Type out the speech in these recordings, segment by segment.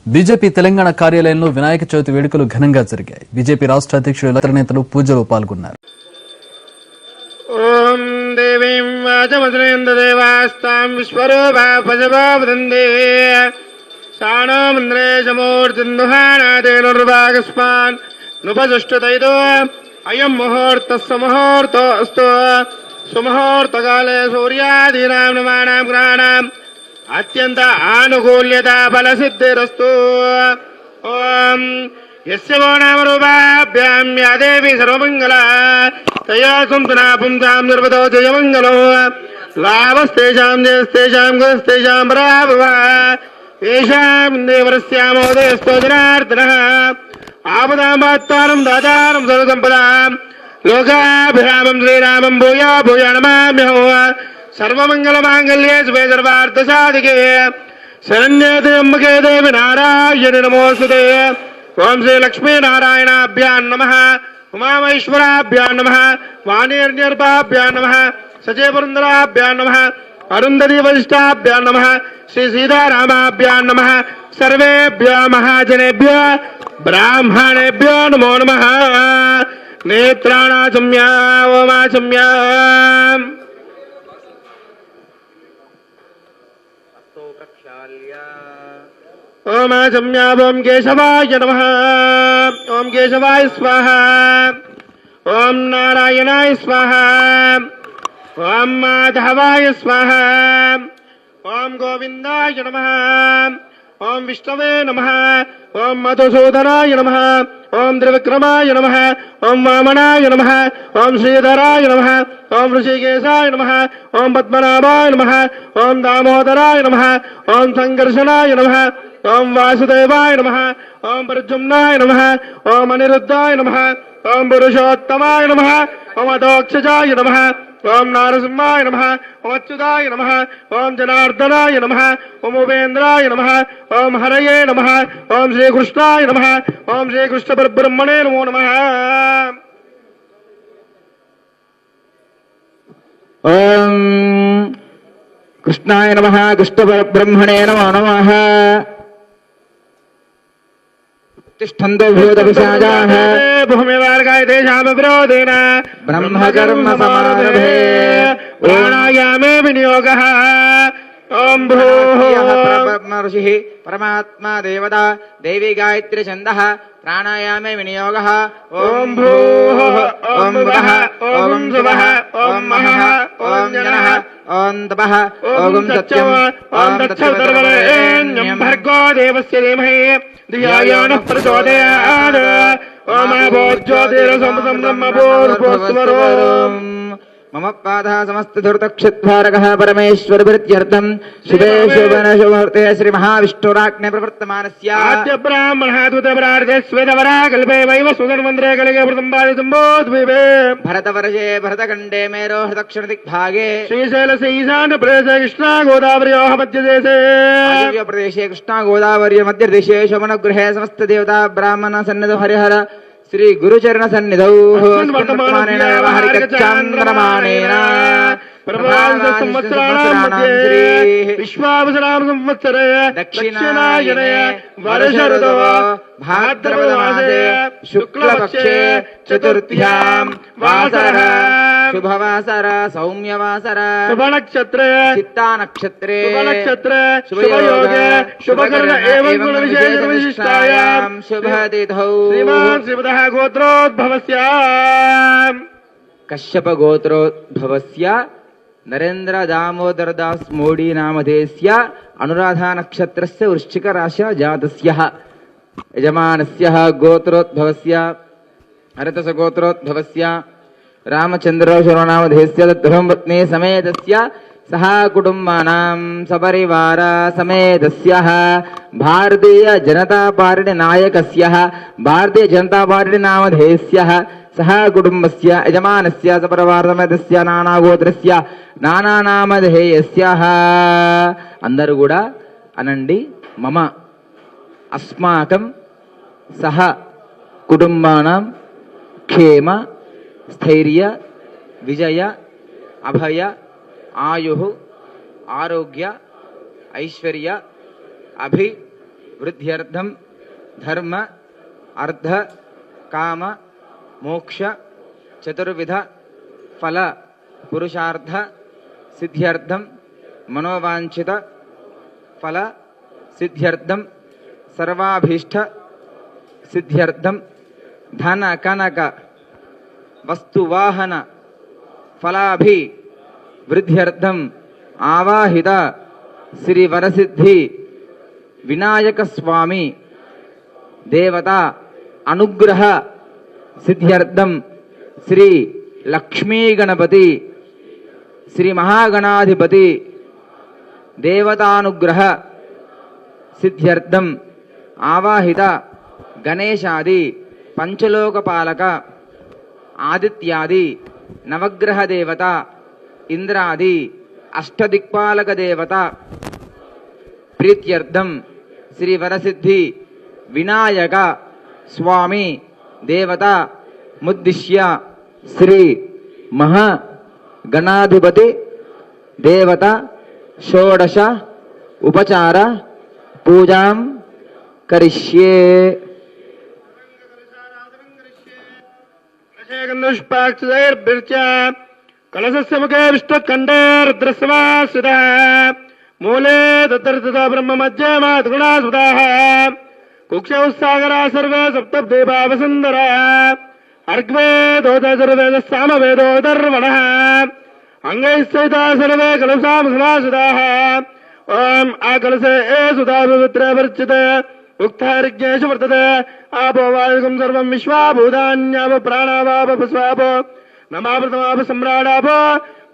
BJP Telangana కార్యాలయంలో వినాయక చవితి వేడుకలు ఘనంగా జరిగాయి. బీజేపీ రాష్ట్ర అధ్యక్షుడు ఇతర నేతలు పూజలో పాల్గొన్నారు. ఓం దేవీం వాచమద్రేంద్రదేవాస్తాం విశ్వరూపా పశుభావదందే సాణో మంద్రేశమూర్తిందుహానాదేనుర్వాగస్మాన్ నుపజుష్టతైదో అయం ముహూర్తస్సు ముహూర్తో అస్తు సుముహూర్తకాలే సూర్యాదీనాం నమానాం గ్రహాణాం అత్యంత ఆనుకూల్యత ఫలసిద్ధిరస్తు. ఓం యస్య వో నామరూపాభ్యాం యా దేవి సర్వమంగళా తయా సంతునా పుంసాం నిర్వతో జయమంగళో లాభస్తేషాం జయస్తేషాం గస్తేషాం పరాభవ ఏషాం దేవరస్యామోదయస్తో జనార్దనః ఆపదాంబాత్తారం దాతారం సర్వసంపదాం లోకాభిరామం శ్రీరామం భూయా భూయా నమామ్యహో సర్వమంగళమాంగళ్యే శుభే సర్వార్థసాధికే శరణ్యే త్ర్యంబకే దేవి నారాయణి నమోస్తుతే. ఓం శ్రీ లక్ష్మీనారాయణాభ్యాం నమః ఉమామహేశ్వరాభ్యాం నమః వాణీర్నిర్భాభ్యాం నమః సచయపురందరాభ్యాం నమః అరుంధతి వశిష్టాభ్యాం నమః శ్రీ సీతారామాభ్యాం నమః సర్వేభ్యో మహాజనేభ్యో బ్రాహ్మణేభ్యో నమో నమః. నేత్రాణాచమ్యా ఓమాచమ్యా ఓమాచమ్యా. ఓం కేశవాయ నమః. ఓం కేశవాయ స్వాహ. ఓం నారాయణాయ స్వాహ. ఓం మాధవాయ స్వాహ. ఓం గోవిందాయ నమః. ఓం విష్ణవే నమః. ఓం మధుసూదనాయ నమః. ఓం త్రివిక్రమాయ నమః. ఓం వామనాయ నమః. ఓం శ్రీధరాయ నమః. ఓం ఋషికేశాయ నమః. ఓం పద్మనాభాయ నమః. ఓం దామోదరాయ నమః. ఓం సంకర్షణాయ నమః. ఓం వాసుదేవాయ నమః. ఓం ప్రద్యుమ్నాయ నమః. ఓం అనిరుద్ధాయ నమః. ఓం పురుషోత్తమాయ నమః. ఓం అధోక్షజాయ నమః. ఓం నారసింహాయ నమః. ఓం అచ్యుతాయ నమః. ఓం జనార్దనాయ నమః. ఓం ఉపేంద్రాయ నమః. ఓం హరయే నమః. ఓం శ్రీకృష్ణాయ నమః. ఓం శ్రీకృష్ణ పరబ్రహ్మణే నమో నమః. ఓం కృష్ణాయ నమః. కృష్ణ పరబ్రహ్మణే నమో నమః. తిష్టంతో భూతపిశాచాః భూమివార్గాయ తేషాం విరోధేన బ్రహ్మకర్మ సమారభే ప్రాణాయామే వినియోగః. ఓం భూః పరబ్రహ్మ ఋషిః పరమాత్మా దేవతా దేవి గాయత్రి ఛందః ప్రాణాయామే వినియోగః. ఓం భూః ఓం భువః ఓం శుభః ఓం మహః ఓం జనః ఓం తపః ఓం సత్యం ఓం తత్సవితుర్వరేణ్యం భర్గో దేవస్య ధీమహి ధియో నః ప్రచోదయాత్. ఓం అభోజ్యోతిరసమృతం బ్రహ్మభూర్భువస్వరో. మమ పాదః సమస్తధృతక్షద్వారకః పరమేశ్వరప్రీత్యర్థం శుభే శోభన శుభముహూర్తే శ్రీ మహావిష్ణురాజ్ఞ ప్రవర్తమానస్య ఆద్య బ్రాహ్మణः తుతప్రార్థే శ్వేతవరా కల్పే వైవ సుగన్వంద్రే కలిగే వృతం బాధితుంబోద్విపే భరతవర్షే భరతఖండే మేరో హృతక్షణదిగ్భాగే శ్రీశైలస్య ఈశాన్య ప్రదేశే కృష్ణా గోదావర్యోః మధ్యదేశే ప్రదేశే కృష్ణా గోదావరి మధ్యదేశే శోభనగృహే సమస్త దేవతా బ్రాహ్మణ సన్నిధౌ హరిహర శ్రీ గురుచరణ సన్నిధౌ వర్తమానేన వ్యవహారిక చాంద్రమానేన ప్రభావంత సంవత్సరాణం మధ్యే విశ్వావసరామ సంవత్సరే దక్షిణాయనే వర్ష ఋతుః భాద్రపదమాసే శుక్లపక్షే చతుర్థ్యాం వాసరః శుభవాసర సౌమ్యవాసర శుభనక్షత్రే చిత్తానక్షత్రే శుభనక్షత్రే శుభయోగే శుభకర్ణ ఏవం గుణ విశేష విశిష్టాయాం శుభతిథౌ శ్రీమాన్ శ్రీమదః గోత్రోద్భవస్య కశ్యప గోత్రోద్భవస్య నరేంద్ర దామోదర దాస్ మోడీ నామధేస్య అనురాధా నక్షత్రస్య వృశ్చిక రాశిః జాతస్య యజమానస్య గోత్రోద్భవస్య హరితస గోత్రోద్భవస్య రామచంద్ర శర్మనామధేస్య ధర్మపత్ని సమేతస్య సహ కుటుంబానాం సపరివార సమేతస్య భారతీయ జనతా పార్టీ నాయకస్య భారతీయ జనతా పార్టీ నామధేస్య సహ కుటుంబస్య యజమానస్య సపరివార సమేతస్య నానాగోత్రస్య నానానామధేయస్య. అందరూ కూడా అనండి. మమ అస్మాకం సహ కుటుంబానాం క్షేమ స్థైర్య విజయ అభయ ఆయు ఆరోగ్య ఐశ్వర్య वृद्ध्यर्थम धर्म अर्थ काम मोक्ष चतुर्विध फल पुरुषार्थ सिद्ध्यर्थम मनोवांछित फल सिद्ध्यर्थम सर्वाभीष्ट सिद्ध्यर्थम धन कनक वस्तुवाहन फलाभि वृद्ध्यर्थम आवाहित श्री वरसिद्धि विनायक स्वामी देवता अनुग्रह सिद्ध्यर्थम श्री लक्ष्मी गणपति श्री महागणाधिपति देवतानुग्रह सिद्ध्यर्थम आवाहित गणेशादि पंचलोकपालक आदित्यादि नवग्रह देवता इंद्रादि अष्टदिक्पालक देवता प्रीत्यर्थम श्री वरसिद्धि विनायक स्वामी देवता मुद्दिश्य श्री महा गणाधिपति देवता षोडश उपचार पूजां करिष्ये। कलशस्य मुखे विष्णुखण्डे रुद्रस्वासितः मूले तत्र ब्रह्म मध्ये मातृगुणासुतः कुक्षौ सागरा सर्वे सप्तदेवा वसुन्धरा अर्ग्वेदोदर्वेदः सामवेदोदर्वणः अंगैः सहिता सर्वे कलशामसमासिताः ओम आकलसे सुधा पवित्र वर्चिते उक्तार्घ्येष वर्तते आपो वायुगं सर्वं विश्वाभूतान्याप प्राणावाप पुष्पापो नमावृतमाप सम्राडाप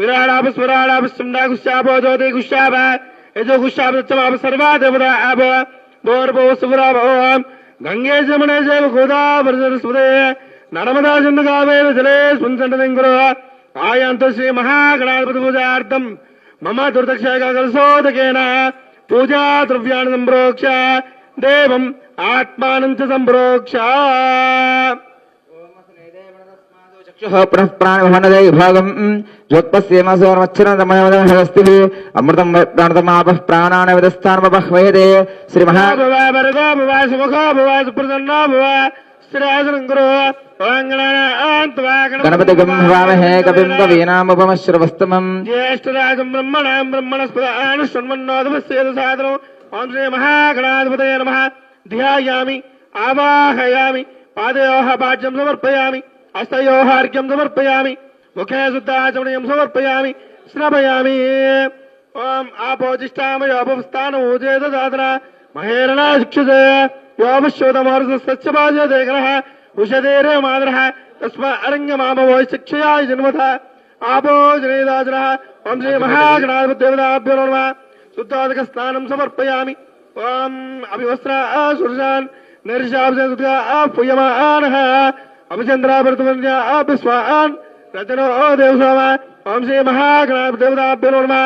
विराडाप स्वराडाप सम्रागुष्यापो ज्योतिगुष्याप यजोगुष्याप तच्चमाप सर्वा देवता आप दोर्भो सुराप ओम गंगे जमुने चैव गोदावरी सरस्वती नर्मदा सिन्धु कावेरी जलेऽस्मिन् सन्निधिं कुरु आयान्तु श्री महागणाधिपति पूजार्थं मम दुर्दक्षकलशोदकेन पूजा द्रव्याणि सम्प्रोक्ष्य देवम् आत्मानं च सम्प्रोक्ष्य पुनः प्राणभवनदे विभागं ज्योत्पस्येमसोर्मच्छरमयमदहस्तिः अमृतं प्राणतमापः प्राणान् विदस्थानमपः वयते श्रीमहा भव वरदो भव सुमुखो भव सुप्रसन्नो भव स्थिरासनं कुरु गणपति गम्भवामहे कविं कवीनामुपमश्रवस्तमम् ज्येष्ठराजं ब्रह्मणां ब्रह्मणस्पदानुष्ण्वन्नोदपस्येदसादनो ओं श्री महागणाधिपतये नमः ध्यायामि आवाहयामि पादयोः पाद्यं समर्पयामि हस्तयोः अर्घ्यं समर्पयामि मुखे शुद्धाचमनीयं समर्पयामि स्नापयामि ओम आपोजिष्ठामयोपस्थानमूजेत दातरा महेरणा शिक्षते योपश्योतमहर्षसत्यपाजदेग्रः उषदेरे मादरः तस्मा अरङ्गमामवो शिक्षया जन्मथ आपो जनेदाजरः ओं श्री महागणाधिपतिदेवताभ्यो नमः शुद्धोदकस्नानं समर्पयामि ओम अभिवस्त्र सुरजान् निर्शाब्दः पूयमानः अभिचन्द्रावर्तमन्या अभिस्वान् रचनो देवसाम ओं श्री महागणाधिपतिदेवताभ्यो नमः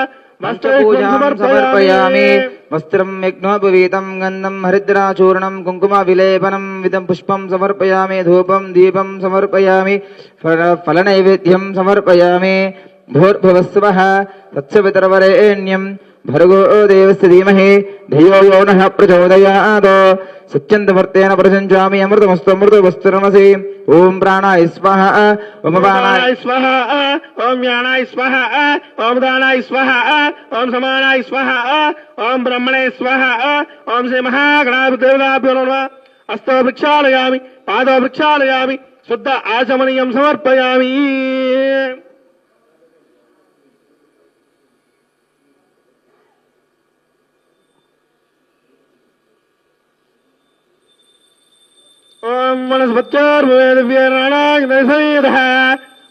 समर्पयामि वस्त्रं यज्ञोपवीतं गन्धं हरिद्राचूर्णं कुङ्कुमविलेपनं विदं पुष्पं समर्पयामि धूपं दीपं समर्पयामि फलनैवेद्यं समर्पयामि भूर्भुवस्सुवः तत्सवितर्वरेण्यं भर्गो देवस्य धीमहि धियो यो नः प्रचोदयात् सत्यन्तमर्तेन प्रसञ्चामि अमृतमस्तु अमृतवस्तुरमसि ओम प्राणाय स्वाहा ओम अपानाय स्वाहा ओम ज्ञानाय स्वाहा ओम दानाय स्वाहा ओम समानाय स्वाहा ओम ब्रह्मणे स्वाहा ओम श्री महागणाधिपतिदेवताभ्यो नमः हस्तो प्रक्षालयामि पादो प्रक्षालयामि शुद्ध आचमनीयं समर्पयामि ओम वनस्पत्योर्वेदव्यनानाग्नसमेतः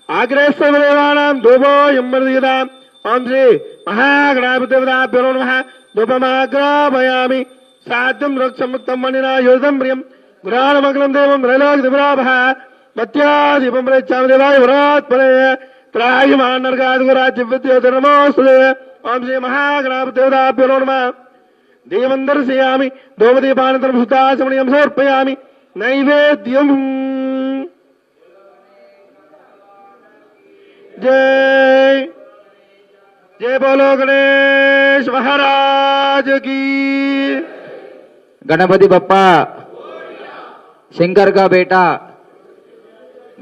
आग्रेस्वदेवानां धूपो यम्मर्दयताम् ओम श्री महागणाधिपतिदेवताभ्यो नमः धूपमाग्रापयामि साध्यं रोक्षमुक्तं मणिना योधं प्रियं गुणानमग्नं देवं त्रैलोक्यदिवराभः मत्यादीपं प्रयच्छामि देवाय वरात्मने त्रायमान्नर्गादिगुराज्यविद्योतिर्नमोऽस्तुते ओम श्री महागणाधिपतिदेवताभ्यो नमः देवं दर्शयामि धूपदीपानन्तरं शुद्धाचमनीयं समर्पयामि नैवेद्यम जय जय बोलो गणेश महाराज की गणपति बप्पा शंकर का बेटा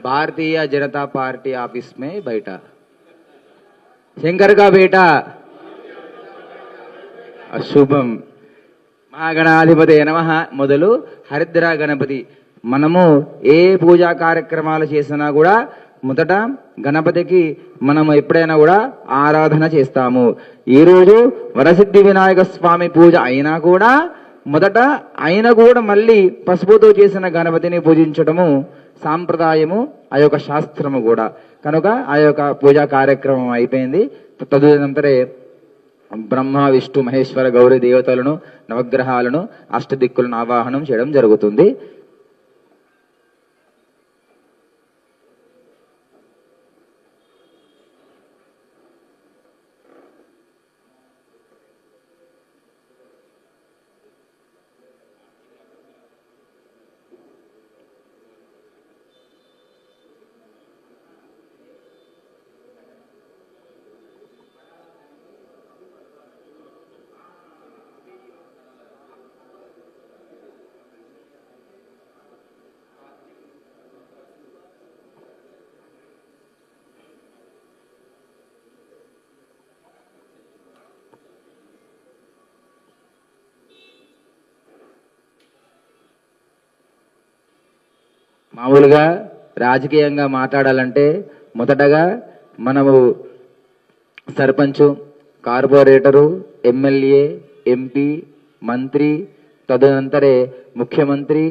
भारतीय जनता पार्टी ऑफिस में बैठा शंकर का बेटा అశుభం మహాగణాధిపతి నమః మొదలు హరిద్ర గణపతి. మనము ఏ పూజా కార్యక్రమాలు చేసినా కూడా మొదట గణపతికి మనము ఎప్పుడైనా కూడా ఆరాధన చేస్తాము. ఈరోజు వరసిద్ధి వినాయక స్వామి పూజ అయినా కూడా మొదట ఆయన కూడా మళ్ళీ పసుపుతో చేసిన గణపతిని పూజించడము సాంప్రదాయము, ఆ యొక్క శాస్త్రము కూడా. కనుక ఆ యొక్క పూజా కార్యక్రమం అయిపోయింది. తదనంతరే బ్రహ్మ విష్ణు మహేశ్వర గౌరీ దేవతలను నవగ్రహాలను అష్టదిక్కులను ఆవాహనం చేయడం జరుగుతుంది. మామూలుగా రాజకీయంగా మాట్లాడాలంటే మొదటగా మనము సర్పంచు, కార్పొరేటరు, ఎమ్మెల్యే, ఎంపీ, మంత్రి, తదనంతరే ముఖ్యమంత్రి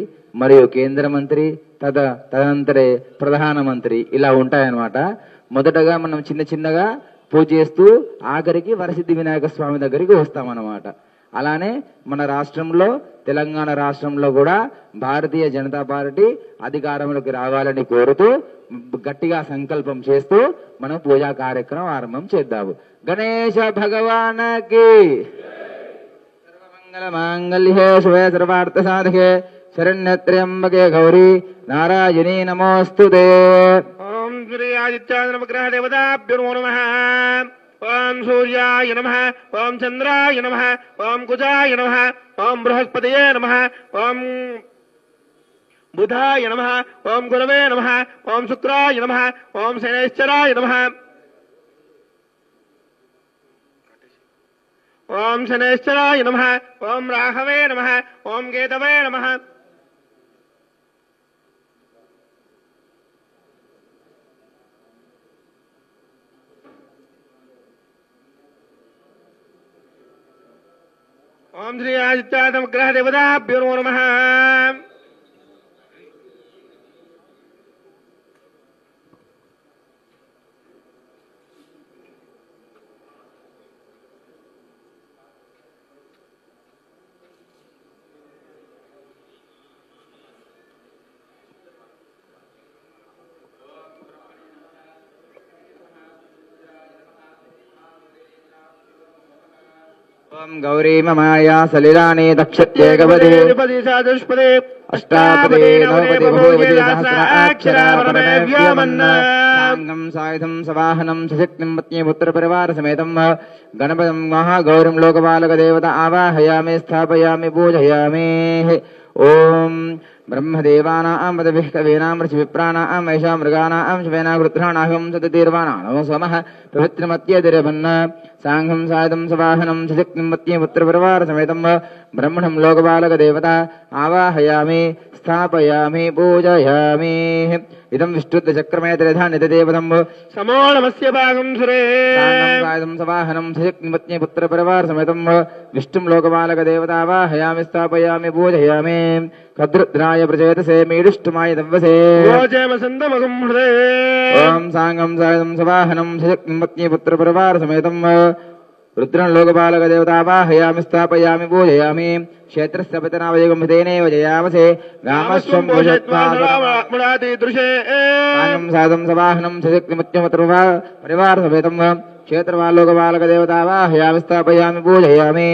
మరియు కేంద్ర మంత్రి, తదనంతరే ప్రధానమంత్రి ఇలా ఉంటాయన్నమాట. మొదటగా మనం చిన్న చిన్నగా పూజ చేస్తూ ఆఖరికి వరసిద్ధి వినాయక స్వామి దగ్గరికి వస్తామన్నమాట. అలానే మన రాష్ట్రంలో, తెలంగాణ రాష్ట్రంలో కూడా భారతీయ జనతా పార్టీ అధికారంలోకి రావాలని కోరుతూ గట్టిగా సంకల్పం చేస్తూ మనం పూజా కార్యక్రమం ఆరంభం చేద్దాము. గణేశ భగవానకి సర్వమంగళ మాంగళ్యే శివే సర్వార్థ సాధకే శరణ్యత్ర్యంబకే గౌరీ నారాయణీ నమోస్తుతే. ఓం శ్రీ ఆదిత్యాయ నమః దేవతాభ్యో నమః. ఓం సూర్యాయ నమః. ఓం చంద్రాయ నమః. ఓం కుజాయ నమః. ఓం బృహస్పతయే నమః. ఓం బుధాయ నమః. ఓం గురవే నమః. ఓం శుక్రాయ నమః. ఓం శనైశ్చరాయ నమః. ఓం శనైశ్చరాయ నమః. ఓం రాహవే నమః. ఓం కేతవే నమః. ఓం శ్రీ ఆదిత్యాయ నమః దేవతాభ్యో నమః. ఓం గౌరీ మమాయా సలిలాని దక్షత్యేకపదే చతుష్పదే అష్టాపదే నవపదే బహుపదే సహస్రాక్షరా పరమే వ్యోమన్నాంగం సాయుధం సవాహనం సశక్తిం పత్ని పుత్ర పరివార సమేతం గణపతిం మహాగౌరిం లోకపాలక దేవత ఆవాహయామి స్థాపయామి పూజయామి. ఓం బ్రహ్మదేవానాం వదభిః కవీనాం ఋషివిప్రాణాం వైషా మృగాణాం శివేనా వృత్రాణాహం సతతీర్వాణాం సోమః పవిత్రమత్యేదిరభన్న సాంఘం సాయుధం సవాహనం సశక్తిం పత్ని పుత్ర పరివార సమేతం బ్రహ్మణం లోకపాలక దేవత ఆవాహయామి స్థాపయామి పూజయామి. ఇదం విష్ణుద్ధ చక్రమేతరేధా నిదేవతం సమో నమస్య భాగం సురే సాయుధం సవాహనం సశక్తిం పత్ని పుత్ర పరివార సమేతం విష్ణుం లోకపాలక దేవత ఆవాహయామి స్థాపయామి పూజయామి. కద్రుద్రాయ ప్రచేతసే మీడుష్టుమాయ దవ్వసే సందమగం హృదే. ఓం సాంగం సాయుధం సవాహనం సశక్తిం పత్ని పుత్ర పరివార సమేతం రుద్రం లోకపాలక దేవతావాహయామి స్థాపయామి పూజయామి. క్షేత్రస్య పతనావయగం హితేనేవ జయావసే రామస్వం దృశే. సాంగం సాయుధం సవాహనం సశక్తిమత్యముత్ర పరివార సమేతం క్షేత్రవాలోకపాలక దేవతావాహయామి స్థాపయామి పూజయామి.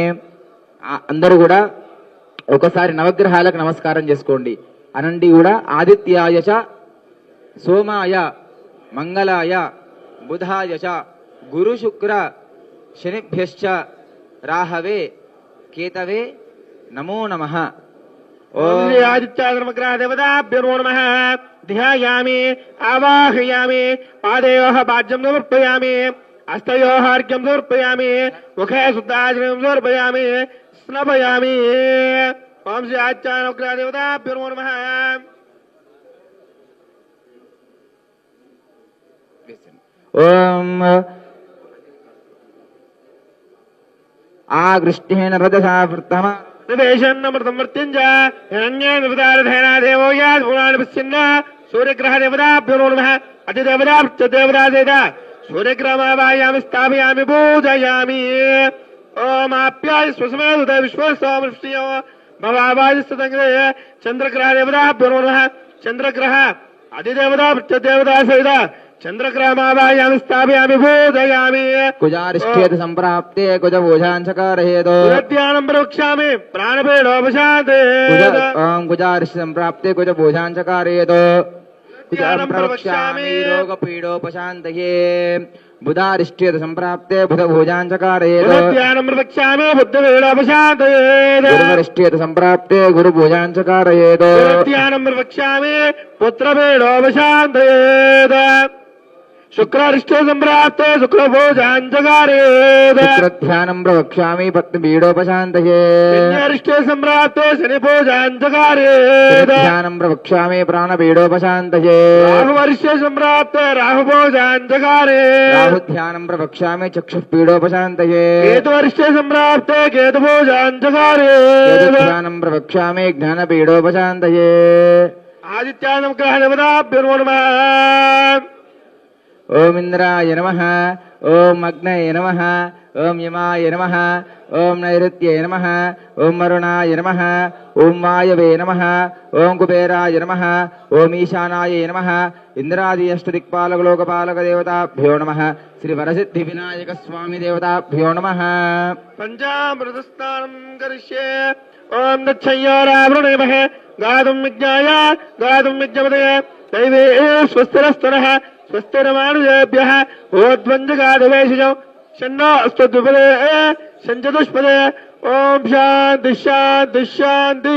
అందరూ కూడా ఒకసారి నవగ్రహాలకు నమస్కారం చేసుకోండి. అనండి కూడా ఆదిత్యాయ చ సోమాయ మంగళాయ బుధాయ చ గురు శుక్ర శనిభ్యశ్చ రాహవే కేతవే నమో నమః ఓం శ్రీ ఆదిత్యాగ్రమగ్రహ దేవతాభ్యో నమః ధ్యాయామి ఆవాహయామి పాదయోః పాద్యం సమర్పయామి హస్తయోః అర్ఘ్యం సమర్పయామి ముఖే శుద్ధాచరణం సమర్పయామి స్నపయామి ఓం శ్రీ ఆదిత్యాగ్రమగ్రహ దేవతాభ్యో నమః ఓం ఆగృష్ఠేన రజసా వృత్తమ నివేశన్నమృతమృత్యుంజ హిరణ్యేన దేవో యాద్ పురాణ పశ్చిన్న సూర్యగ్రహ దేవతాభ్యో నమః అతిదేవతా ప్రత్యదేవతా సేత సూర్యగ్రహమావాయామి స్థాపయామి పూజయామి ఓం ఆప్యాయ స్వసమేత విశ్వస్వామృష్టియో భవావాజిస్తతంగ్రే చంద్రగ్రహ దేవతాభ్యో నమః చంద్రగ్రహ అతిదేవతా ప్రత్యదేవతా సేత చంద్రగ్రహమావాయామి స్థాపయామి పూజయామి కుజారిష్ఠేత సంప్రాప్తే కుజ భోజాంచకారయేదో ధ్యానం ప్రవక్ష్యామి ప్రాణపేడోపశాంతే ఓం కుజారిష్ఠ సంప్రాప్తే కుజ భోజాంచకారయేదో కుజాం ప్రవక్ష్యామి రోగ పీడోపశాంతయే బుధారిష్ఠేత సంప్రాప్తే బుధ భోజాంచకారయేదో ధ్యానం ప్రవక్ష్యామి బుద్ధపేడోపశాంతే గురువరిష్ఠేత సంప్రాప్తే గురు భోజాంచకారయేదో ధ్యానం ప్రవక్ష్యామి పుత్రపేడోపశాంతే శుక్రారిష్ఠే సంప్రాప్తే శుక్రభోజాంచకారేద శుక్రధ్యానం ప్రవక్ష్యామి పత్ని పీడోపశాంతయే శనిరిష్ఠే సంప్రాప్తే శనిభోజాంచకారేద ధ్యానం ప్రవక్ష్యామి ప్రాణపీడోపశాంతయే రాహువరిష్ఠే సంప్రాప్తే రాహుభోజాంచకారేద రాహుధ్యానం ప్రవక్ష్యామి చక్షుః పీడోపశాంతయే కేతువరిష్ఠే సంప్రాప్తే కేతుభోజాంచకారేద ధ్యానం ప్రవక్ష్యామి జ్ఞానపీడోపశాంతయే ఆదిత్యానం గ్రహ దేవతాభ్యో నమః ఓం ఇంద్రాయ నమః ఓం అగ్నయ నమః ఓం యమాయ నమః ఓం నైరుత్యయ నమః ఓం వరుణాయ నమః ఓం వాయవే నమః ఓం కుబేరాయ నమః ఓం ఈశానాయ నమః ఇంద్రాది అష్టదిక్పాలక లోకపాలక దేవతాభ్యో నమః శ్రీ వరసిద్ధి వినాయక స్వామి దేవతాభ్యో నమః పంచామృతస్నానం కరిష్యే ఓం దక్షయ్యోరావృణేమహే గాతుం విజ్ఞాయ గాతుం విజ్ఞపదయ దైవే స్వస్తిరస్తనః స్వస్తిరమానుజేభ్యః ఓద్వంజగాదవేశజం షన్నో అస్తద్విపదే సంచతుష్పదే ఓం శాంతి శాంతి శాంతి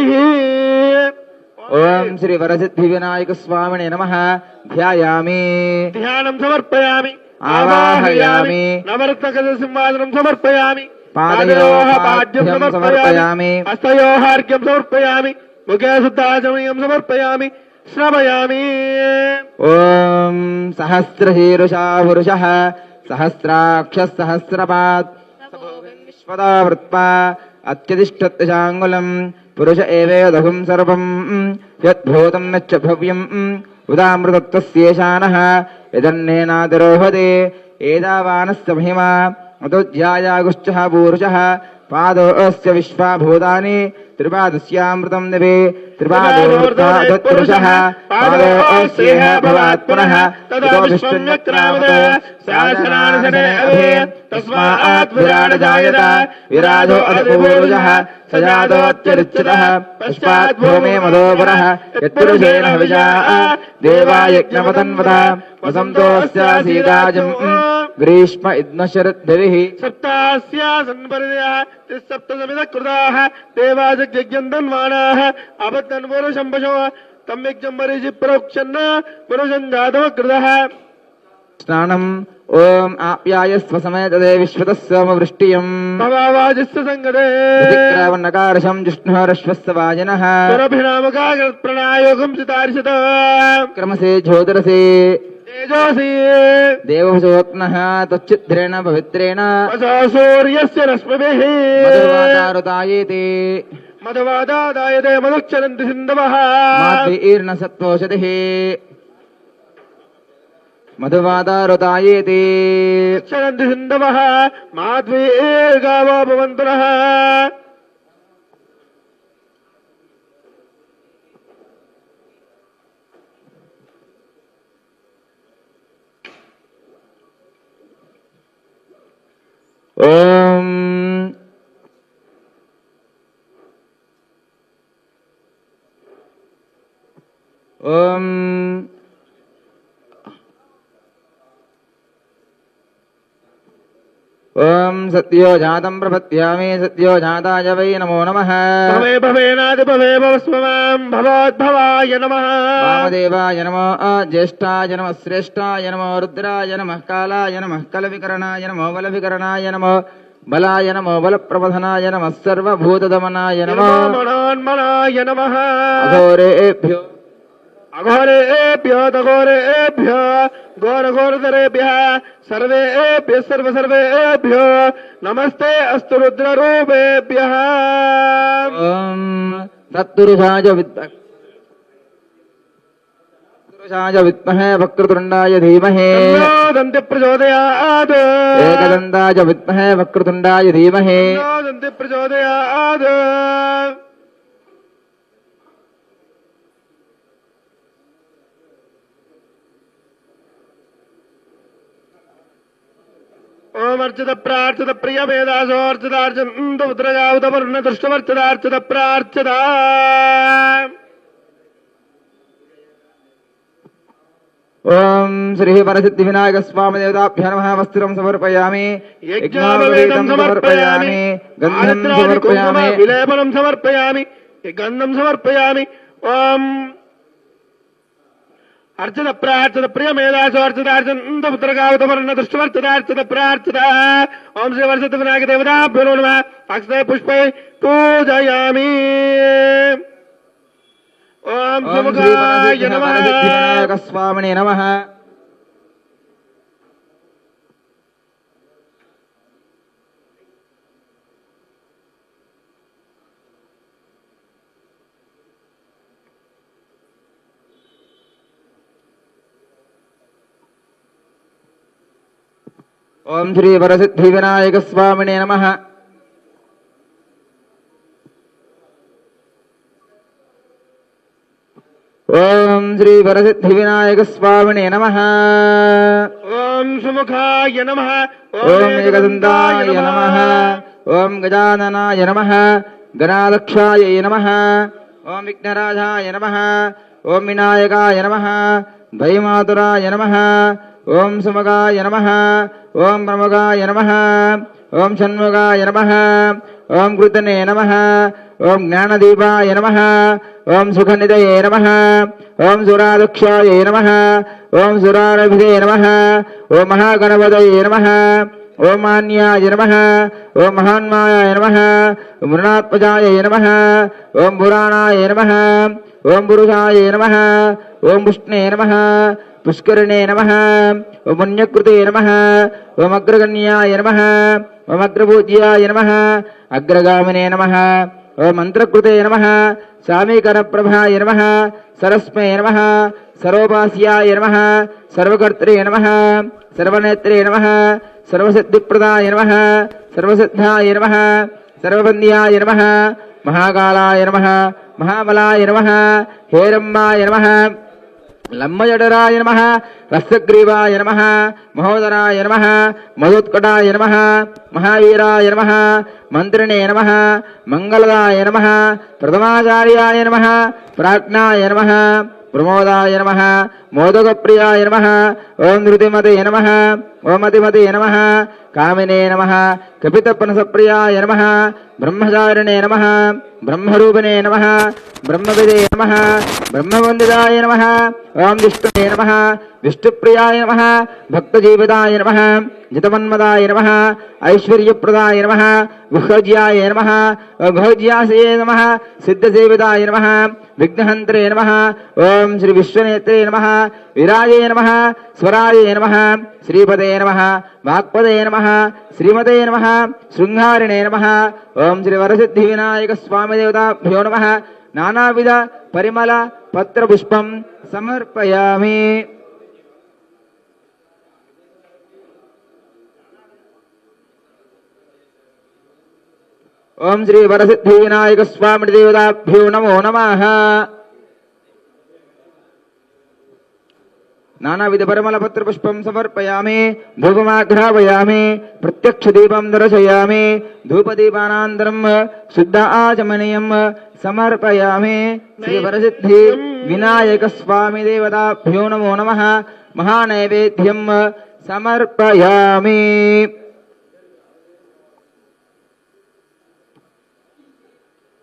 ఓం శ్రీ వరసిద్ధి వినాయక స్వామినే నమః ధ్యాయామి ధ్యానం సమర్పయామి ఆవాహయామి నవరత్నకథ సింహాసనం సమర్పయామి పాదయోః పాద్యం సమర్పయామి హస్తయోః అర్ఘ్యం సమర్పయామి ముఖే శుద్ధాచమనీయం సమర్పయామి శ్రవయామి ఓం సహస్రశీరుషా పురుషః సహస్రాక్ష సహస్రపాత్ విశ్వదావృత్పా అత్యతిష్ఠత్యశాంగులం పురుష ఏవేదహుం సర్వం యద్భూతం యచ్చ భవ్యం ఉదామృతత్వస్యేషానః యదన్నేనాతిరోహతే ఏదావానస్య మహిమా అతోధ్యాయాగుశ్చః పూరుషः పాదోऽस्य విశ్వాభూతాని త్రిపాదస్యామృతం దివే త్రిపాదోర్ధపురుషः పాదోऽస్యేహ భవాత్ పునః తతో విశ్వం వ్యక్రామతే సహస్రానసనే అభే తస్మాత్ విరాడ జాయత విరాజో అధిపూరుషः సజాతోత్యరిచ్యతః పశ్చాత్ భూమే మదోపరः యత్పురుషేణ హవిషా దేవాయజ్ఞపతన్వత వసంతోస్యాసీదాజం గ్రీష్మ ఇద్మశరద్భిః సప్తాస్యాసన్ పరిదయః త్రిసప్తసమిద కృతాః దేవాజగ్యన్ధన్వానాః అబద్ధన్ పురుషం పశవ తం యజ్ఞం పరిజి ప్రోక్షన్న పురుషం జాతవ కృతః స్నానం ఓం ఆప్యాయస్వ సమేతదే విశ్వతः సోమవృష్టియం భవావాజిస్త సంగదే ప్రతిక్రావన్నకారశం జిష్ణురశ్వస్య వాజినః సురభిరామకాగ్రత్ ప్రణాయోగం సితారిషత క్రమసే జ్యోతిరసే తేజోసి దేవసోత్నః తచ్చిద్రేణ పవిత్రేణ వసో సూర్యస్య రశ్మిభిః మధువాతారుతాయేతే మధువాదాదాయతే మధుక్షరంతి సింధవః మాద్వీర్ణ సత్వోషధిః మధువాదారుతాయేతే క్షరంతి సింధవః మాధ్వీర్గావో భవంతు నః ఓం ఓం ఓం सत्यो जातं प्रपत्यामि सत्यो जाताय वै नमो नमः भवे भवेनादि भवे भवस्वमां भवोद्भवाय नमः वामदेवाय नमो ज्येष्ठाय नमः श्रेष्ठाय नमो रुद्राय नमः कालाय नमः कलविकरणाय नमो बलविकरणाय नमो बलाय नमो बलप्रबोधनाय नमः सर्वभूतदमनाय नमो मनोन्मनाय नमः अघोरेभ्यो अघोरेभ्यो तघोरेभ्यो घोरघोरधरेभ्यः सर्वेभ्यः सर्वेभ्यो नमस्ते अस्तु रुद्ररूपेभ्यः तत्पुरुषाय विद्महे वक्रतुण्डाय धीमहि दन्ति प्रचोदयात् एकदन्ताय विद्महे वक्रतुण्डाय धीमहि दन्ति प्रचोदयात् ओम अर्चित प्रार्चित प्रिय वेदासोर्चितार्चन्त पुत्रगावतवर्ण दृष्टवर्चितार्चित प्रार्चित ओम श्री परसिद्धि विनायक स्वामी देवताभ्यो नमः वस्त्रं समर्पयामि यज्ञापवेदं समर्पयामि गन्धं समर्पयामि विलेपनं समर्पयामि गन्धं समर्पयामि ओम अर्चित प्रार्चित प्रिय मेधासोर्चितार्चन्त पुत्रगावतवर्ण दृष्टवर्चितार्चित प्रार्चित ओम श्री वर्षित विनायक देवताभ्यो नमः अक्षय पुष्पै पूजयामि ओम सुमुखाय नमः विनायक स्वामिने नमः ओम श्री वरसिद्धि विनायक स्वामिने नमः ओम श्री वरसिद्धि विनायक स्वामिने नमः ओम सुमुखाय नमः ओम एकदन्ताय नमः ओम गजाननाय नमः गणाध्यक्षाय नमः ओम विघ्नराजाय नमः ओम विनायकाय नमः भयमातुराय नमः ओम सुमगाय नमः ओम प्रमुगाय नमः ओम षण्मुगाय नमः ओम कृतने नमः ओम ज्ञानदीपाय नमः ओम सुखनिधये नमः ओम सुराध्यक्षाय नमः ओम सुरारभिधे नमः ओम महागणपतये नमः ओम मान्याय नमः ओम महान्मायाय नमः ओम मृणात्मजाय नमः ओम पुराणाय नमः ओम पुरुषाय नमः ओम पुष्णे नमः पुष्करणे नमः ओम पुण्यकृते नमः ओम अग्रगण्याय नमः ओम अग्रपूज्याय नमः अग्रगामिने नमः ओम मंत्रकृते नमः सामीकरप्रभाय नमः सरस्मै नमः सर्वोपास्याय नमः सर्वकर्त्रे नमः सर्वनेत्रे नमः सर्वसिद्धिप्रदाय नमः सर्वसिद्धाय नमः सर्वबन्ध्याय नमः महाकालाय नमः महाबलाय नमः हेरम्बाय नमः लम्बजडराय नमः रसग्रीवाय नमः महोदराय नमः मधुत्कटाय नमः महावीराय नमः मंत्रिणे नमः मंगलदाय नमः प्रथमाचार्याय नमः प्राज्ञाय नमः प्रमोदाय नमः मोदकप्रियाय नमः ओम धृतिमते नमः ओम अतिमते नमः कामिने नमः कपितपनसप्रियाय नमः ब्रह्मचारिणे नमः ब्रह्मरूपिणे नमः ब्रह्मविदे नमः ब्रह्मवन्दिताय नमः ओम विष्णुवे नमः विष्णुप्रियाय नमः भक्तजीविताय नमः जितमन्मदाय नमः ऐश्वर्यप्रदाय नमः गुह्यज्याय नमः भोज्यासये नमः सिद्धसेविताय नमः विघ्नहन्त्रे नमः ओम श्री विश्वनेत्रे नमः विराजे नमः स्वराजे नमः श्रीपदे नमः वाक्पदे नमः श्रीमते नमः शृंगारिणे नमः ओम श्री वरसिद्धि विनायक स्वामी देवताभ्यो नमः नानाविध परिमल पत्र पुष्पं समर्पयामि ओम श्री वरसिद्धि विनायक स्वामी देवताभ्यो नमो नमः नानाविध परिमल पत्र पुष्पं समर्पयामि धूपमाघ्रापयामि प्रत्यक्ष दीपं दर्शयामि धूपदीपानान्तरं शुद्ध आचमनीयं समर्पयामि श्री वरसिद्धि विनायक स्वामी देवताभ्यो नमो नमः महानैवेद्यं समर्पयामि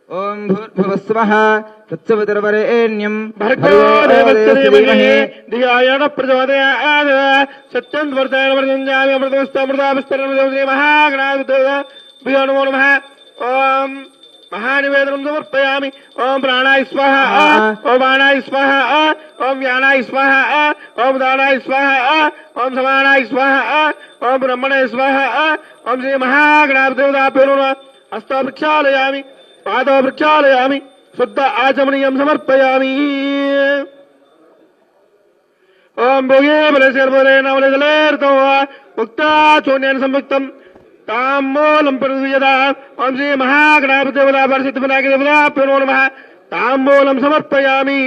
ఓం భూర్భువస్వః తత్సవితుర్వరేణ్యం భర్గో దేవस्य धीमहि धियो न प्रचोदयात् सत्यं वर्तते वर्तन्जामि अमृतमस्तमृताभिस्तरं महागणाधिपतये नमो नमः ओम महानिवेदनं समर्पयामि ओम प्राणाय स्वाहा ओम बाणाय स्वाहा ओम व्यानाय स्वाहा ओम दानाय स्वाहा ओम समानाय स्वाहा ओम ब्रह्मणे स्वाहा ओम श्री महागणाधिपतये नमः हस्तो प्रक्षालयामि पादो प्रक्षालयामि शुद्ध आचमनीयं समर्पयामि ओम भोगे बलशर्वरे नवलेर्तो मुक्ता चूर्णेन संयुक्तं ताम्बूलं प्रदीयता ओम श्री महागणाधिपतये वर्षितविनायकदेवताभ्यो नमः ताम्बूलं समर्पयामि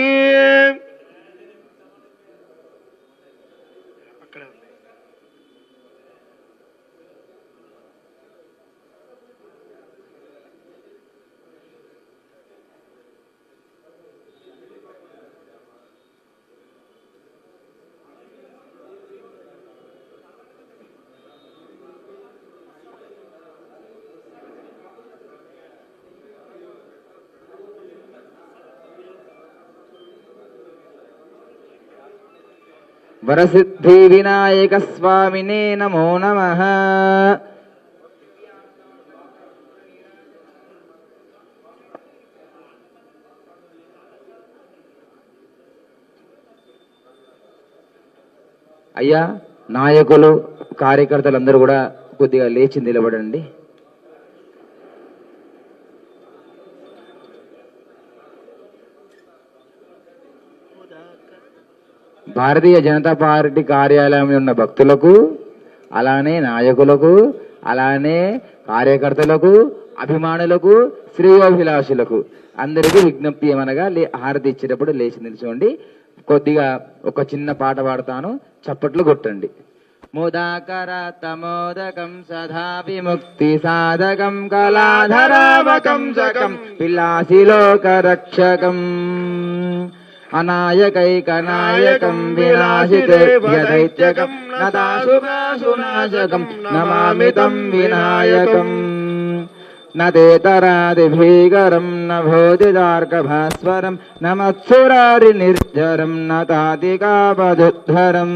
వరసిద్ధి వినాయక స్వామినే నమో నమః. అయ్యా నాయకులు కార్యకర్తలందరూ కూడా కొద్దిగా లేచి నిలబడండి. భారతీయ జనతా పార్టీ కార్యాలయంలో ఉన్న భక్తులకు, అలానే నాయకులకు, అలానే కార్యకర్తలకు, అభిమానులకు, శ్రేయోభిలాషులకు అందరికీ విజ్ఞప్తి ఏమనగా హారతి ఇచ్చేటప్పుడు లేచి నిల్చోండి. కొద్దిగా ఒక చిన్న పాట పాడతాను, చప్పట్లు కొట్టండి. ముదాకరతమోదకం సదా విముక్తి సాధకం కళాధరావకం సకం పిలాసిలోకరక్షకం అనాయకైకనాయకం వినాశితేభ్యదైత్యకం నదాశుభాశునాశకం నమామితం వినాయకం నదేతరాదిభీకరం నభోదిదార్కభాస్వరం నమత్సురారి నిర్జరం నతాదికాపదుద్ధరం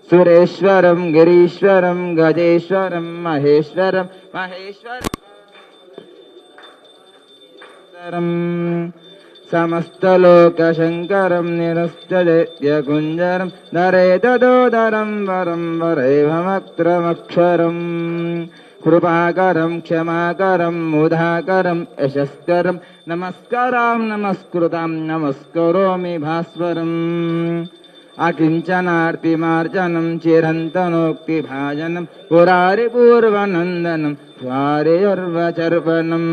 సురేశ్వరం గిరీశ్వరం గజేశ్వరం మహేశ్వరం మహేశ్వరం సమస్తలోకశంకరం నిరస్తజయకుంజరం నరేతదోదరం వరం వరైవమక్రమక్షరం కృపాకరం క్షమాకరం ముదాకరం యశస్కరం నమస్కారం నమస్కృతం నమస్కరోమి భాస్వరం అకించనార్తిమార్జనం చిరంతనోక్తిభాజనం పురారిపూర్వనందనం ద్వారేర్వచర్వణం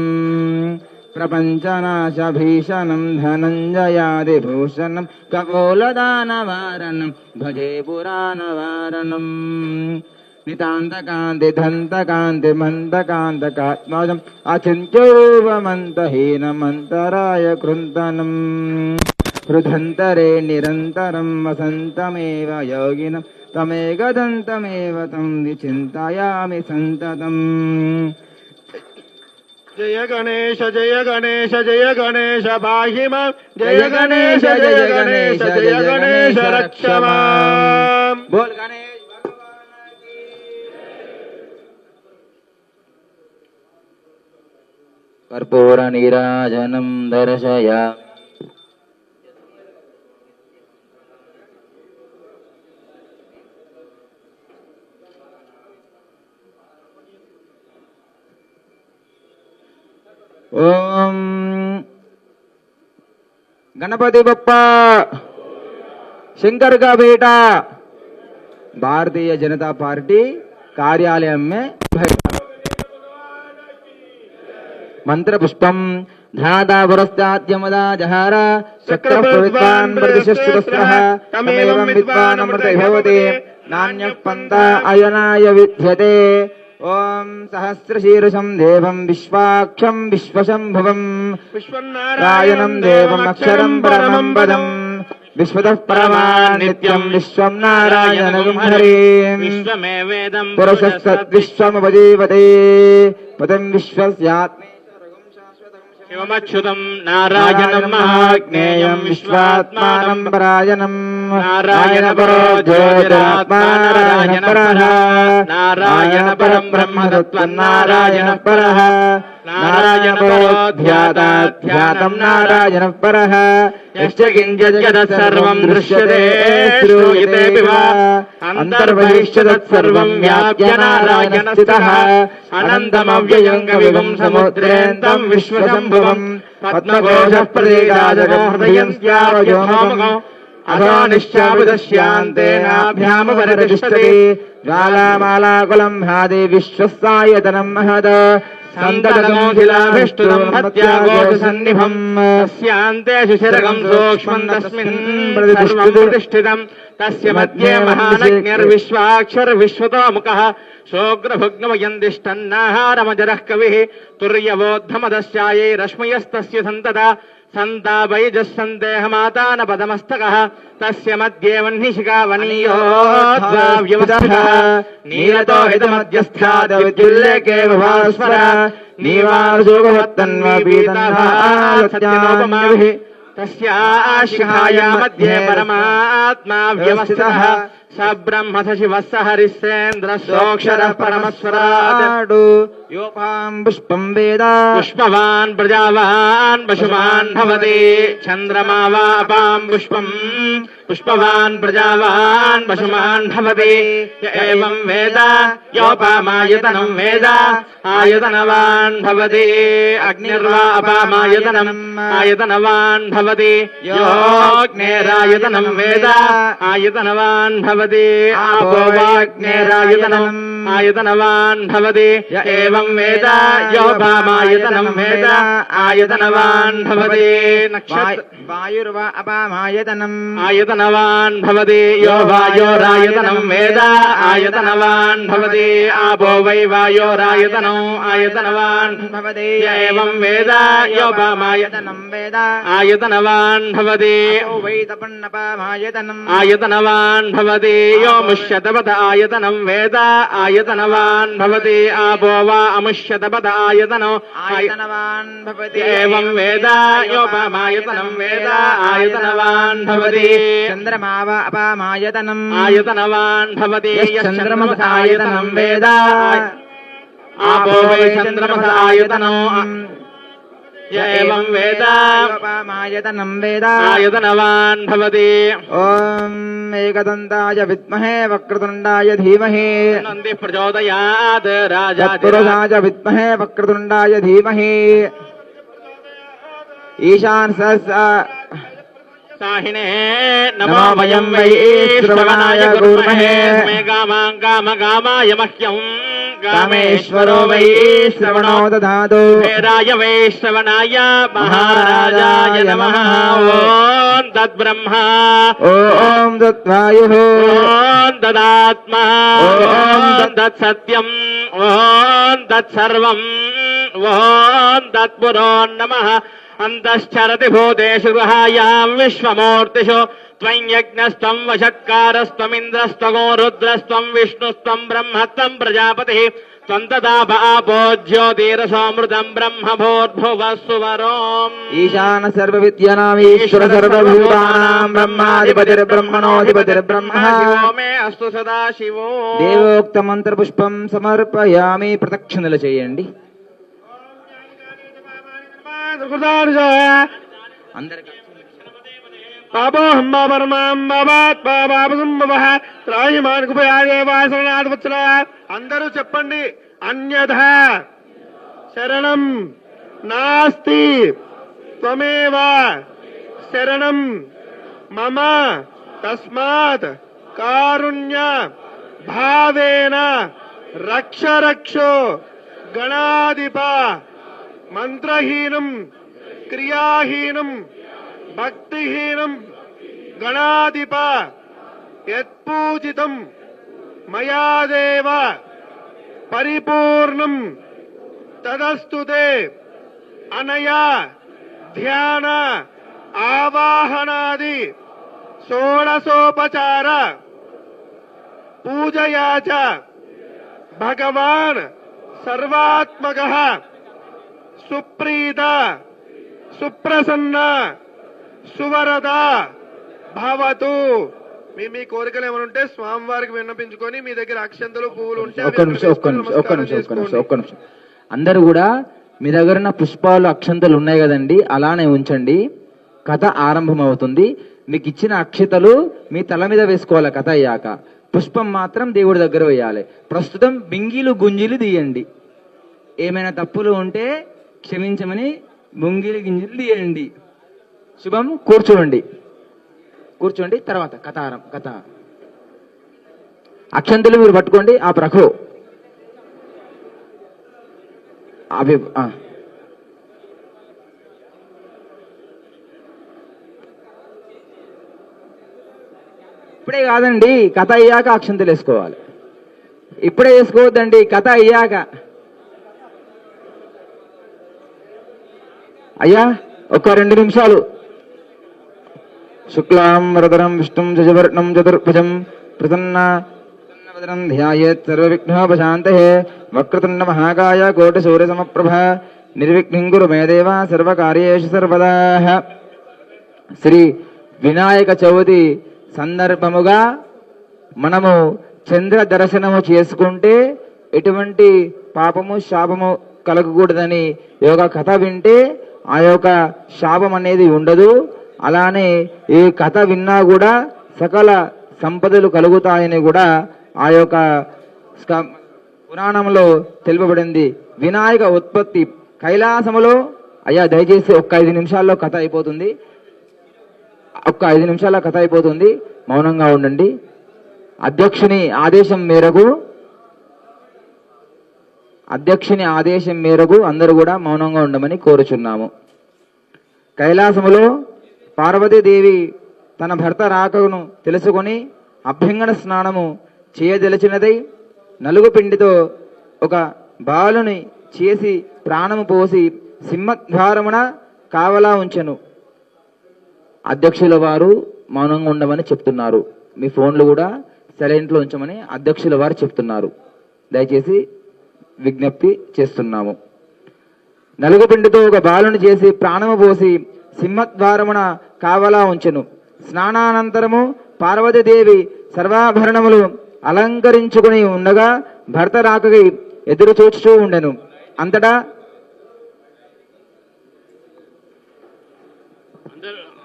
ప్రపంచనాశభీషణం ధనంజయాదిభూషణం ఖగోళదానవారణం భజే పురాణవారణం నితాంతకాంతి దంతకాంతి మందకాంతకాత్మజం అచింత్యరూపమంతహీనమంతరాయ కృంతనం హృదంతరే నిరంతరం వసంతమేవ యోగినం తమేకదంతమేవ తం విచింతయామి సంతతం. జయ గణేశ జయ గణేశ జయ గణేశ పాహి మాం జయ గణేశ జయ గణేశ జయ గణేశ రక్ష మాం. బోల్ గణేశ్ భగవాన్ కీ. కర్పూర నీరాజనం దర్శయామి. ఓం गणपति बप्पा शंकर का बेटा भारतीय जनता पार्टी कार्यालय में मंत्र पुष्पम ध्यादा पुरस्ताद्यमदा जहारा चक्र प्रविद्वान् प्रतिशस्त्रः तमेवं विद्वान् अमृते भवते नान्यः पन्था अयनाय विद्यते. ओम सहस्रशीर्षं देवं विश्वाक्षं विश्वशंभुवं विश्वनारायणं देवम् अक्षरं परमं पदम् विश्वतः परमा नित्यं विश्वं नारायणं हरिं विश्वमेवेदं पुरुषस्तद्विश्वमुपजीवते पदं विश्वस्यात्मेश्वरं शाश्वतं శివమచ్యుతం నారాయణం మహాజ్ఞేయం విశ్వాత్మానం పరాయణం నారాయణ పరో జ్యోతిరాత్మా నారాయణ పరః నారాయణ పరం బ్రహ్మతత్వం నారాయణ పరః నారాయణ పరో ధ్యాతం నారాయణ పరః యశ్చ కించిత్ జగత్ సర్వం దృశ్యతే శ్రూయతే వా అంతర్బహిష్యత్ సర్వం వ్యాప్య నారాయణ స్థితః అనంతమవ్యయం కవిగుం సముద్రేంతం విశ్వశంభువం పద్మఘోషః ప్రదేగాజగో హృదయం స్యావయోమగో అధోనిశ్చాబుదశ్యాంతేనాభ్యాముపరితిష్టతి జ్వాలామాలాకులం భాది విశ్వసాయతనం మహద సంతతమోఖిలాభిష్టుతం భత్యాగోధసన్నిభం తస్యాంతే శిశిరగం సూక్ష్మం తస్మిన్ సర్వం ప్రతిష్ఠితం తస్య మధ్యే మహానజ్ఞర్విశ్వాక్షరవిశ్వతోముఖః శోగ్రభుగ్నమయంతిష్టన్నాహారమజరః కవిః తుర్యవోద్ధమదశ్చాయై రశ్మయస్తస్య సంతతా సంతాపైజస్సందేహమాతానపదమస్తకः తస్య మధ్యే వహ్నిశిఖావనీయోద్వావ్యవస్థితः నీలతో హితమధ్యస్థాద విద్యుల్లేకే భాస్వర నీవారుశోభవత్తన్వపీతన్వాసత్యనోపమాభిః తస్యాశిఖాయా మధ్యే పరమాత్మా వ్యవస్థితः స బ్రహ్మ స శివः స హరిశ్చేంద్ర సోక్షరః పరమస్వరాట్ యోపాం పుష్పం వేద పుష్పవాన్ ప్రజావాన్ పశుమాన్ భవతి చంద్రమా వా అపాం పుష్పం పుష్పవాన్ ప్రజావాన్ పశుమాన్ భవతి ఏవం వేద యోపామాయతనం వేద ఆయతనవాన్ భవతి అగ్నిర్వా అపామాయతనం ఆయతనవాన్ భవతి యోగ్నేరాయతనం వేద ఆయతనవాన్ భవతి ఆపో వాగ్నేరాయతనం ఆయతనవాన్ భవతి ఏవం వేద యోపామాయతనం వేద ఆయతనవాన్ భవతి వాయుర్వా అపామాయతనం ఆయతనవాన్ భవతి యో వాయోరాయతనం వేద ఆయతనవాన్ భవతి ఆపో వై వాయోరాయతనం ఆయతనవాన్ భవతి ఏవం వేద యోపామాయతనం వేద ఆయతనవాన్ భవతి వై తపన్నపామాయతనం ఆయతనవాన్ భవతి యో ముష్యతపద ఆయతనం వేద ఆయతనవాన్ భవతి ఆపో వా అముష్యతపద ఆయతనో ఆయతనవాన్ భవతి ఏవం వేద యోపామాయతనం వేద ఆయతనవాన్ భవతి చంద్రమా వా అపామాయతనం ఆయతనవాన్ భవతి చంద్రమసాయతనం వేద ఆపో వై చంద్రమస ఆయతనో ఏవం వేద అపామాయతనం వేద ఆయతనవాన్ భవతి ఓం ఏకదంతాయ విద్మహే వక్రతుండాయ ధీమహి నంది ప్రచోదయాత్ రాజా చతుర్దాయ విద్మహే వక్రతుండాయ ధీమహి ఈశాన్ సహస్ర సాహినే నమో వయం వై శ్రవణాయ గుర్మహే మే కామాం కామాయ మహ్యం కామేశ్వరో వై శ్రవణో దధాతు వేరాయ వై శ్రవణాయ మహారాజాయ నమః ఓం తద్బ్రహ్మ ఓం తద్వాయు ఓం తదాత్మా ఓం తత్సత్యం ఓం తత్సర్వం ఓం తత్పురో నమః అంతశ్చరతి భూతేషు గృహాయాం విశ్వమూర్తిషు త్వం యజ్ఞస్త్వం వషట్కారస్త్వమింద్రస్త్వగో రుద్రస్త్వం విష్ణుస్త్వం బ్రహ్మత్వం ప్రజాపతిః త్వం తదాప ఆపో జ్యోతిరసోమృతం బ్రహ్మ భూర్భువః సువరోం ఈశాన సర్వ విద్యానామీశ్వర సర్వభూతానాం బ్రహ్మాధిపతిర్బ్రహ్మణోధిపతిర్బ్రహ్మ శివో మే అస్తు సదా శివో దేవోక్త మంత్ర పుష్పం సమర్పయామి. ప్రదక్షిణలు చేయండి అందరికీ. పాపోహం బాబర్మాం బాబాత్మా బాబసుంభవః త్రాహిమాన్ కుపయాదేవాసనాథ వత్సల. అందరూ చెప్పండి. అన్యథ శరణం నాస్తి త్వమేవ శరణం మమ తస్మాత్ కారుణ్య భావేన రక్ష రక్షో గణాధిప. మంత్రహీనం క్రియాహీనం భక్తిహీనం గణాధిప యత్పూజితం మయా దేవ పరిపూర్ణం తదస్తుతే. అనయా ధ్యాన ఆవాహనాది షోడశోపచార పూజయా చ భగవాన్ సర్వాత్మకః సుప్రీత సుప్రసన్న సువరద భవతు. మీ కోరికలు ఏమైనా ఉంటే స్వామివారికి విన్నపించుకొని మీ దగ్గర అక్షంతలు పువ్వులు ఉంటే ఒక్క నిమిషం. అందరూ కూడా మీ దగ్గర ఉన్న పుష్పాలు అక్షంతలు ఉన్నాయి కదండి, అలానే ఉంచండి. కథ ఆరంభం అవుతుంది. మీకు ఇచ్చిన అక్షతలు మీ తల మీద వేసుకోవాలి. కథ అయ్యాక పుష్పం మాత్రం దేవుడి దగ్గర వేయాలి. ప్రస్తుతం బింగిలు గుంజిలు తీయండి. ఏమైనా తప్పులు ఉంటే క్షమించమని బొంగిలి గింజలు తీయండి. శుభం. కూర్చోండి. తర్వాత కథ అక్షంతలు మీరు పట్టుకోండి. ఆ ప్రఖో అవి ఇప్పుడే కాదండి, కథ అయ్యాక అక్షంతలు వేసుకోవాలి. ఇప్పుడే వేసుకోవద్దండి, కథ అయ్యాక. అయ్యా ఒక 2 నిమిషాలు. శుక్లాం వరదరం విష్ణుం శశివర్ణం చతుర్భుజం ప్రసన్నవదనం ధ్యాయేత్ సర్వవిఘ్నోపశాంతయే వక్రతుండ మహాకాయ కోటి సూర్య సమప్రభ నిర్విఘ్నం కురు మే దేవ సర్వకార్యేషు సర్వదా. శ్రీ వినాయక చవితి సందర్భముగా మనము చంద్ర దర్శనము చేసుకుంటే ఎటువంటి పాపము శాపము కలగకూడదని యోగ కథ వింటే ఆ యొక్క శాపం అనేది ఉండదు. అలానే ఈ కథ విన్నా కూడా సకల సంపదలు కలుగుతాయని కూడా ఆ యొక్క పురాణంలో తెలుపబడింది. వినాయక ఉత్పత్తి కైలాసములో. అయ్యా దయచేసి ఒక్క 5 నిమిషాల్లో కథ అయిపోతుంది. మౌనంగా ఉండండి. అధ్యక్షుని ఆదేశం మేరకు అందరూ కూడా మౌనంగా ఉండమని కోరుచున్నాము. కైలాసములో పార్వతీదేవి తన భర్త రాకను తెలుసుకొని అభ్యంగన స్నానము చేయదలిచినదై నలుగు పిండితో ఒక బాలుని చేసి ప్రాణము పోసి సింహద్వారమున కావలా ఉంచెను. అధ్యక్షుల వారు మౌనంగా ఉండమని చెప్తున్నారు. మీ ఫోన్లు కూడా సైలెంట్లో ఉంచమని అధ్యక్షుల వారు చెప్తున్నారు. దయచేసి విజ్ఞప్తి చేస్తున్నాము. నలుగుపిండితో ఒక బాలుని చేసి ప్రాణము పోసి సింహద్వారమున కావలా ఉంచెను. స్నానానంతరము పార్వతీదేవి సర్వాభరణములు అలంకరించుకుని ఉండగా భర్త రాకకి ఎదురు చూచుతూ ఉండెను. అంతటా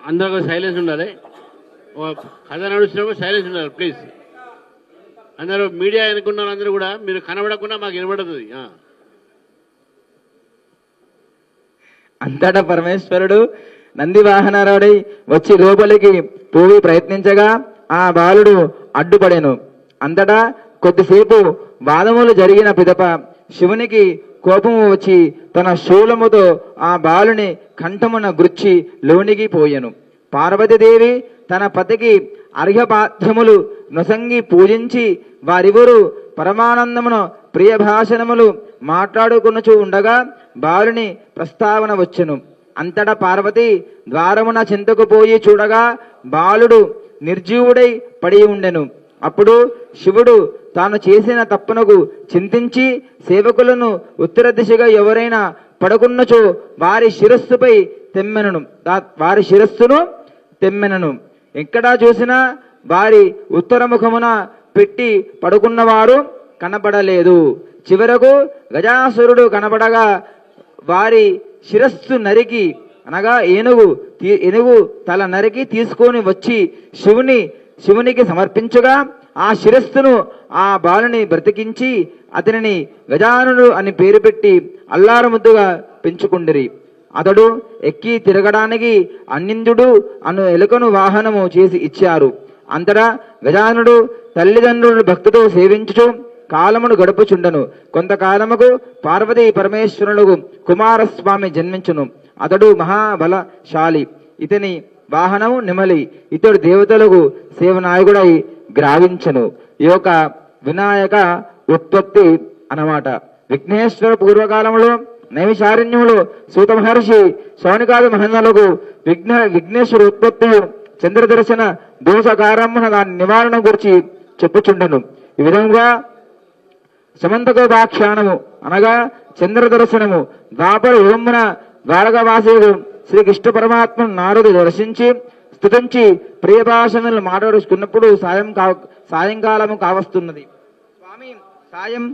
అందరూ సైలెన్స్ ఉండాలి. కథ నడుస్తున్నప్పుడు సైలెన్స్ ఉండాలి ప్లీజ్. అందరూ మీడియా అనుకున్నారు, అందరూ కూడా మీరు కనబడకుండా మాకు వినబడుతుంది. అంతటా పరమేశ్వరుడు నంది వాహనరుడై వచ్చి లోపలికి పోయి ప్రయత్నించగా ఆ బాలుడు అడ్డుపడెను. అంతటా కొద్దిసేపు వాదములు జరిగిన పిదప శివునికి కోపము వచ్చి తన శూలముతో ఆ బాలుని కంఠమున గుర్చి లోనికి పోయెను. పార్వతీదేవి తన పతికి అర్ఘ్యపాద్యములు నొసంగి పూజించి వారిరువురు పరమానందమును ప్రియ భాషణములు మాట్లాడుకొనుచు ఉండగా బాలుని ప్రస్తావన వచ్చెను. అంతటా పార్వతి ద్వారమున చింతకు పోయి చూడగా బాలుడు నిర్జీవుడై పడి ఉండెను. అప్పుడు శివుడు తాను చేసిన తప్పునకు చింతించి సేవకులను ఉత్తర దిశగా ఎవరైనా పడుకున్నచో వారి శిరస్సును తెమ్మెనను. ఎక్కడా చూసినా వారి ఉత్తరముఖమున పెట్టి పడుకున్నవారు కనబడలేదు. చివరకు గజాసురుడు కనబడగా వారి శిరస్సు నరికి, అనగా ఏనుగు తల నరికి తీసుకొని వచ్చి శివునికి సమర్పించగా ఆ శిరస్సును ఆ బాలుని బ్రతికించి అతనిని గజానుడు అని పేరు పెట్టి అల్లారముద్దుగా పెంచుకుండిరి. అతడు ఎక్కి తిరగడానికి అన్నిందుడు అను ఎలుకను వాహనము చేసి ఇచ్చారు. అంతటా గజానుడు తల్లిదండ్రులను భక్తితో సేవించుచు కాలమును గడుపుచుండను. కొంతకాలముకు పార్వతీ పరమేశ్వరులకు కుమారస్వామి జన్మించును. అతడు మహాబలశాలి. ఇతని వాహనము నెమలి. ఇతడు దేవతలకు సేవనాయకుడై గ్రావించను. ఈ యొక్క వినాయక ఉత్పత్తి అన్నమాట. విఘ్నేశ్వర పూర్వకాలంలో నైమిషారణ్యములో సూత మహర్షి శౌనికాది మహనలకు విఘ్నేశ్వర ఉత్పత్తి చంద్రదర్శన దోషకారమున దాని నివారణ గురించి చెప్పుచుండను. ఈ విధంగా సమంతకోపాఖ్యానము అనగా చంద్రదర్శనము ద్వాపర యుగమున ద్వారకవాసుడు శ్రీకృష్ణ పరమాత్మను నారదుడు దర్శించి స్తుతించి ప్రియభాషణలు మాట్లాడుకున్నప్పుడు సాయంకాలము కావస్తున్నది. స్వామి సాయం